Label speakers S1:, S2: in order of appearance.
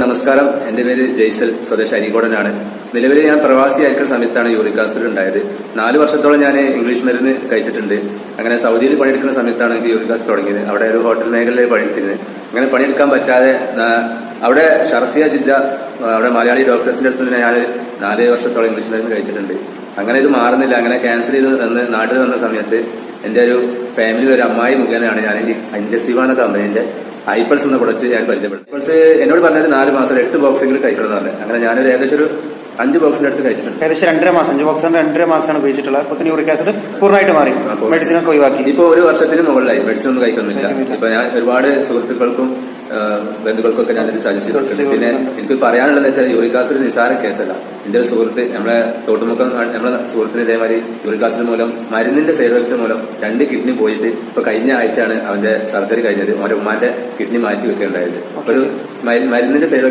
S1: നമസ്കാരം. എന്റെ പേര് ജയ്സൽ, സ്വദേശി അരീക്കോടനാണ്. നിലവിൽ ഞാൻ പ്രവാസിയായിരിക്കുന്ന സമയത്താണ് യൂറിക് ആസിഡ് ഉണ്ടായത്. 4 വർഷത്തോളം ഞാൻ ഇംഗ്ലീഷ് മരുന്ന് കഴിച്ചിട്ടുണ്ട്. അങ്ങനെ സൗദിയിൽ പണിയെടുക്കുന്ന സമയത്താണ് എനിക്ക് യൂറിക് ആസിഡ് തുടങ്ങിയത്. അവിടെ ഒരു ഹോട്ടൽ മേഖലയിൽ പണിയെടുത്തിരുന്നത്. അങ്ങനെ പണിയെടുക്കാൻ പറ്റാതെ അവിടെ ഷർഫിയ ജിദ്ദ, അവിടെ മലയാളി ഡോക്ടേഴ്സിന്റെ അടുത്ത് ഞാൻ 4 വർഷത്തോളം ഇംഗ്ലീഷ് മരുന്ന് കഴിച്ചിട്ടുണ്ട്. അങ്ങനെ ഇത് മാറുന്നില്ല. അങ്ങനെ ക്യാൻസർ ചെയ്ത് നാട്ടിൽ വന്ന സമയത്ത് എന്റെ ഒരു ഫാമിലി ഒരു അമ്മായി മുഖേനയാണ് ഞാൻ ഇൻഡസ്ട്രീവ എന്ന കമ്പനീന്റെ ഐപ്പൾസ് എന്ന പ്രൊഡക്റ്റ് ഞാൻ പരിചയപ്പെട്ടു. ഐപ്പൾസ് എന്നോട് പറഞ്ഞത് 4 മാസം 8 ബോക്സെങ്കിലും കഴിക്കണം എന്ന് പറഞ്ഞു. അങ്ങനെ ഞാനൊരു ഏകദേശം ഒരു 5 ബോക്സിന്റെ അടുത്ത് കഴിച്ചിട്ടുണ്ട്.
S2: ഏകദേശം 2.5 മാസം 5 ബോക്സ് 2.5 മാസമാണ് ഉപയോഗിച്ചിട്ടുള്ളത്. അപ്പൊ യൂറിക് ആസിഡ് പൂർണ്ണമായിട്ട് മാറി, മെഡിസിൻ ഒക്കെ ഒഴിവാക്കി.
S1: ഇപ്പൊ 1 വർഷത്തിന് മുകളിലായി മെഡിസിൻ ഒന്നും കഴിക്കുന്നില്ല. ഇപ്പൊ ഞാൻ ഒരുപാട് സുഹൃത്തുക്കൾക്കും ബന്ധുക്കൾക്കൊക്കെ ഞാനിത് സജസ്റ്റ് ചെയ്തിട്ടുണ്ട്. പിന്നെ എനിക്ക് പറയാനുള്ളത് വെച്ചാൽ യൂറിക് ആസിഡ് നിസാര കേസല്ല. എന്റെ ഒരു സുഹൃത്ത്, നമ്മളെ തോട്ടുമുക്കം, നമ്മളെ സുഹൃത്തിന് ഇതേമാതിരി യൂറിക് ആസിഡ് മൂലം മരുന്നിന്റെ സൈഡ് എഫക്ട് മൂലം 2 കിഡ്നി പോയിട്ട് ഇപ്പൊ കഴിഞ്ഞ ആഴ്ചയാണ് അവന്റെ സർജറി കഴിഞ്ഞത്. അവന്റെ ഉമ്മാന്റെ കിഡ്നി മാറ്റി വെക്കുകയുണ്ടായത്. ഒരു മരുന്നിന്റെ സൈഡ്